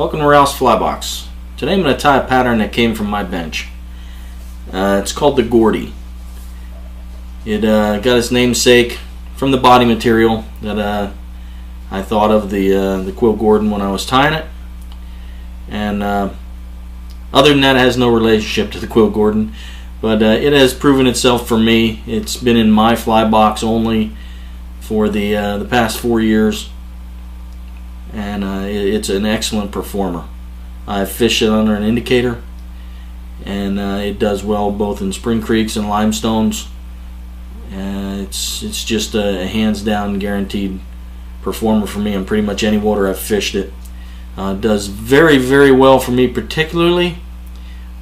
Welcome to Ralph's Fly Box. Today I'm going to tie a pattern that came from my bench. It's called the Gordy. It got its namesake from the body material that I thought of the quill Gordon when I was tying it. And other than that, it has no relationship to the quill Gordon. But it has proven itself for me. It's been in my fly box only for the past 4 years. And it's an excellent performer. I fish it under an indicator, and it does well both in spring creeks and limestones. It's just a hands down guaranteed performer for me in pretty much any water I've fished it. It does very, very well for me, particularly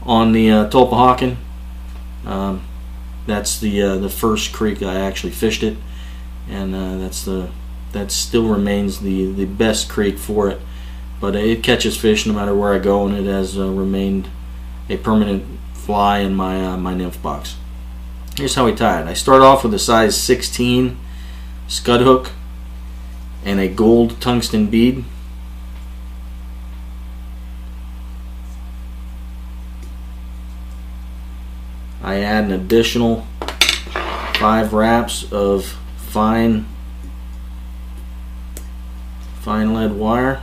on the Tulpehocken. That's the first creek I actually fished it, and that still remains the best creek for it. But it catches fish no matter where I go, and it has remained a permanent fly in my nymph box. Here's how we tie it. I start off with a size 16 scud hook and a gold tungsten bead. I add an additional 5 wraps of fine lead wire.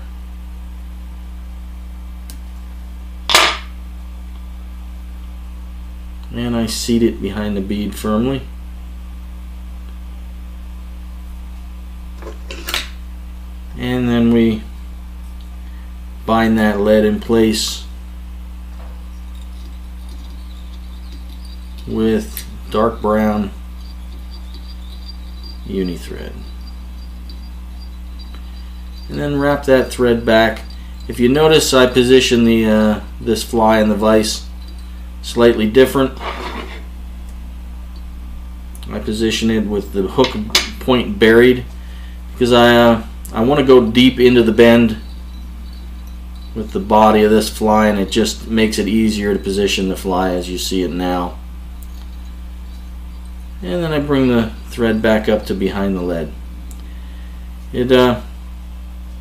And I seat it behind the bead firmly. And then we bind that lead in place with dark brown uni thread. And then wrap that thread back. If you notice, I position this fly in the vise slightly different. I position it with the hook point buried because I want to go deep into the bend with the body of this fly, and it just makes it easier to position the fly as you see it now. And then I bring the thread back up to behind the lead.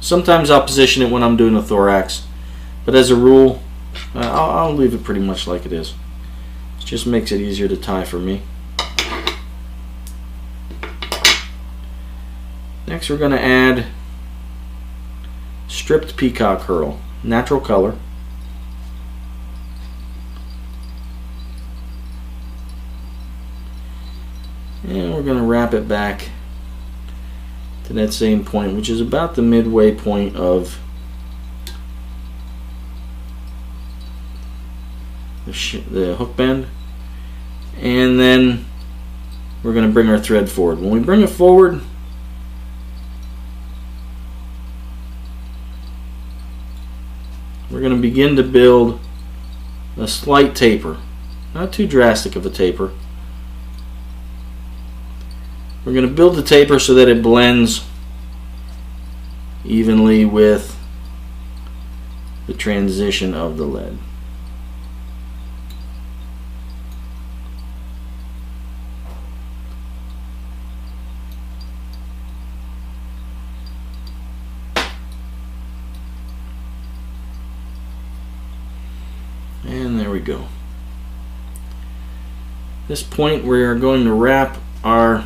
Sometimes I'll position it when I'm doing a thorax, but as a rule I'll leave it pretty much like it is. It just makes it easier to tie for me. Next we're going to add stripped peacock herl, natural color. And we're going to wrap it back to that same point, which is about the midway point of the hook bend. And then we're going to bring our thread forward. When we bring it forward, we're going to begin to build a slight taper, not too drastic of a taper. We're going to build the taper so that it blends evenly with the transition of the lead. And there we go. At this point we are going to wrap our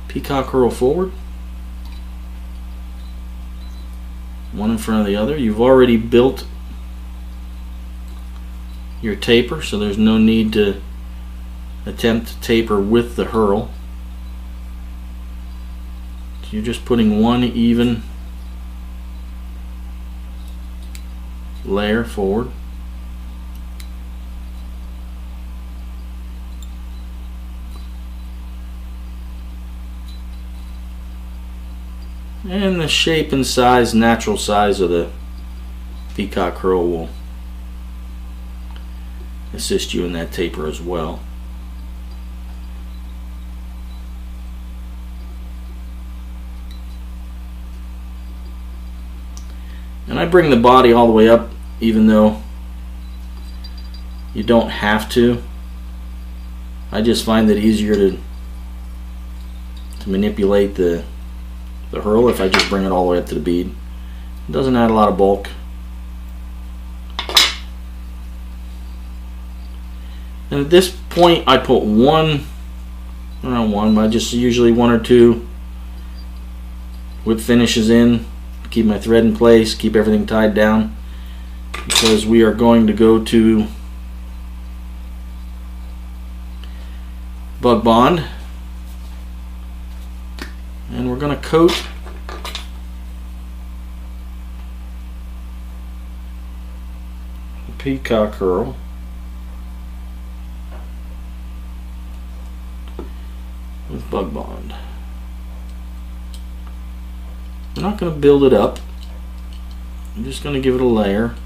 peacock herl forward, one in front of the other. You've already built your taper, so there's no need to attempt to taper with the herl. So you're just putting one even layer forward. And the shape and size, natural size of the peacock herl will assist you in that taper as well. And I bring the body all the way up, even though you don't have to. I just find it easier to manipulate the herl if I just bring it all the way up to the bead. It doesn't add a lot of bulk. And at this point I put I just usually 1 or 2 whip finishes in, keep my thread in place, keep everything tied down, because we are going to go to Bug Bond, and we're going to coat the peacock curl with Bug Bond. I'm not going to build it up. I'm just going to give it a layer.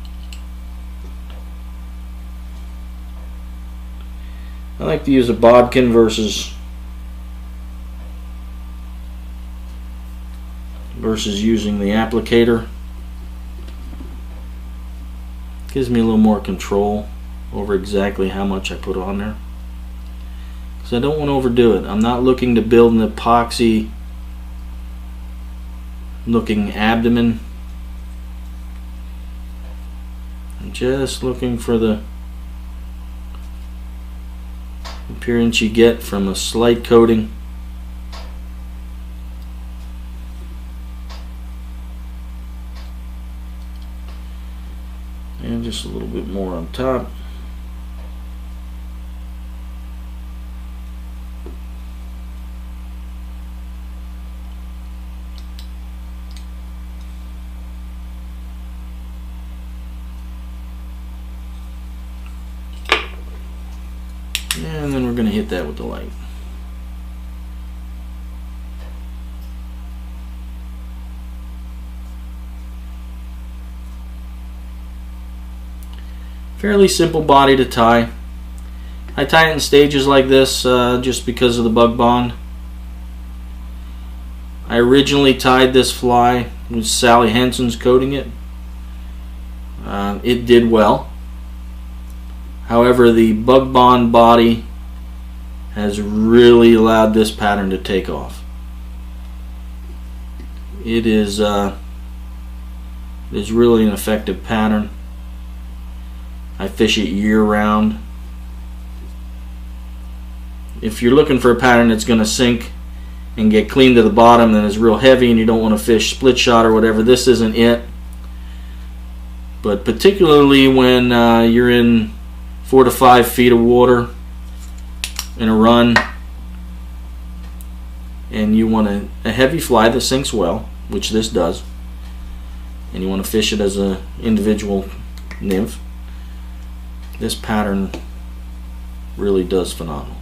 I like to use a bodkin versus using the applicator. Gives me a little more control over exactly how much I put on there. Because I don't want to overdo it. I'm not looking to build an epoxy looking abdomen. I'm just looking for the appearance you get from a slight coating. And just a little bit more on top. And then we're going to hit that with the light. Fairly simple body to tie. I tie it in stages like this just because of the Bug Bond. I originally tied this fly with Sally Henson's coating it. It did well. However, the Bug Bond body has really allowed this pattern to take off. It is really an effective pattern. I fish it year round. If you're looking for a pattern that's going to sink and get clean to the bottom and is real heavy and you don't want to fish split shot or whatever, this isn't it. But particularly when you're in 4 to 5 feet of water in a run and you want a heavy fly that sinks well, which this does, and you want to fish it as an individual nymph, this pattern really does phenomenal.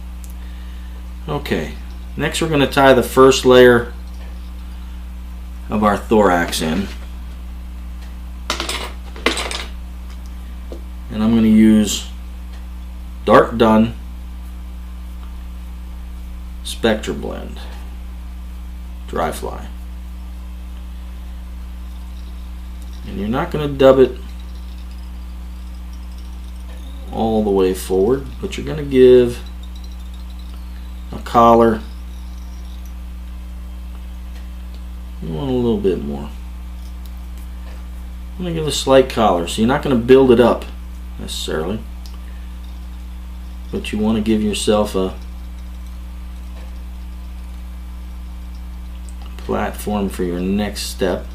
Okay, next we're going to tie the first layer of our thorax in, and I'm going to use Dark Dun Spectra Blend dry fly, and you're not going to dub it all the way forward, but you're going to give a collar. You want a little bit more. I'm going to give a slight collar, so you're not going to build it up necessarily, but you want to give yourself a platform for your next step.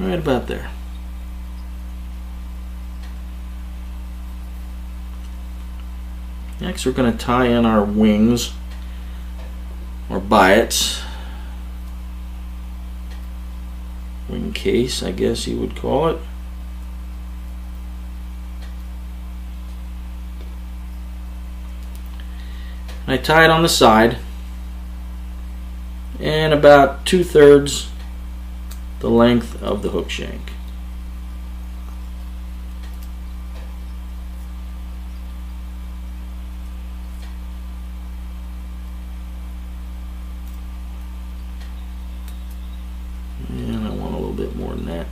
Right about there. Next we're going to tie in our wings, or biots, wing case I guess you would call it. I tie it on the side and about 2/3 the length of the hook shank. And I want a little bit more than that.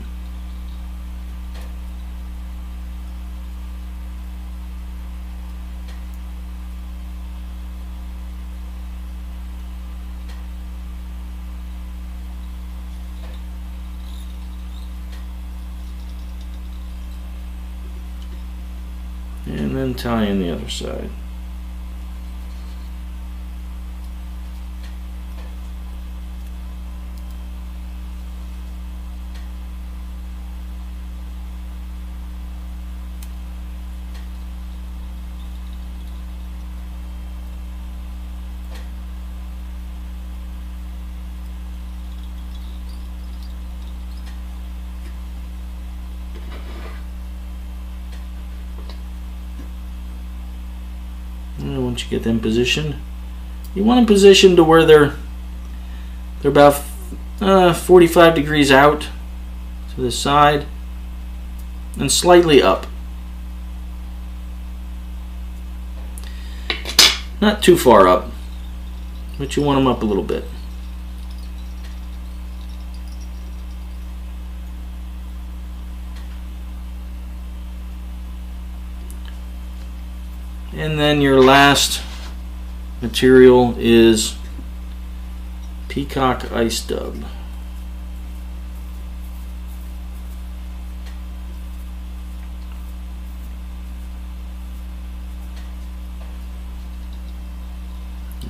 And then tie in the other side. And once you get them positioned, you want them positioned to where they're about 45 degrees out to the side and slightly up. Not too far up, but you want them up a little bit. And then your last material is Peacock Ice Dub.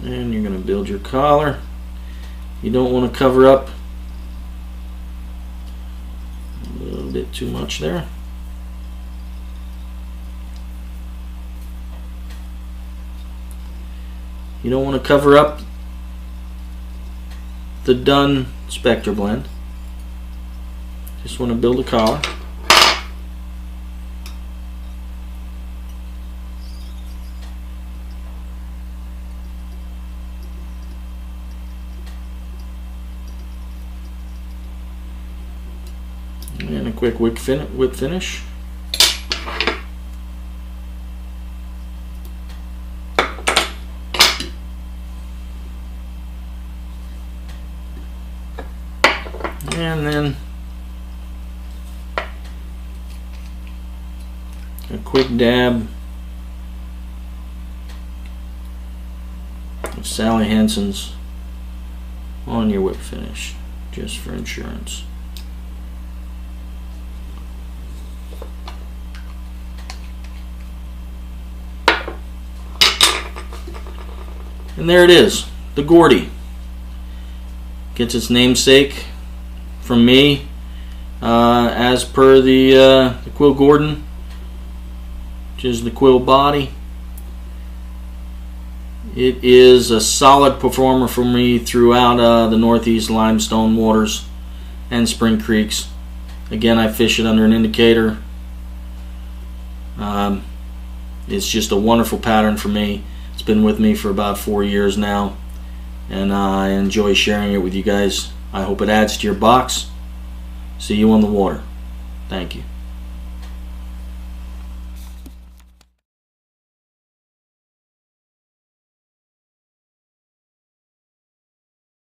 And you're going to build your collar. You don't want to cover up a little bit too much there. You don't want to cover up the done Spectre blend. Just want to build a collar. And a quick whip finish. And then a quick dab of Sally Hansen's on your whip finish, just for insurance. And there it is, the Gordy. Gets its namesake from me, as per the quill Gordon, which is the quill body. It is a solid performer for me throughout the Northeast limestone waters and spring creeks. Again, I fish it under an indicator. It's just a wonderful pattern for me. It's been with me for about 4 years now, and I enjoy sharing it with you guys. I hope it adds to your box. See you on the water. Thank you.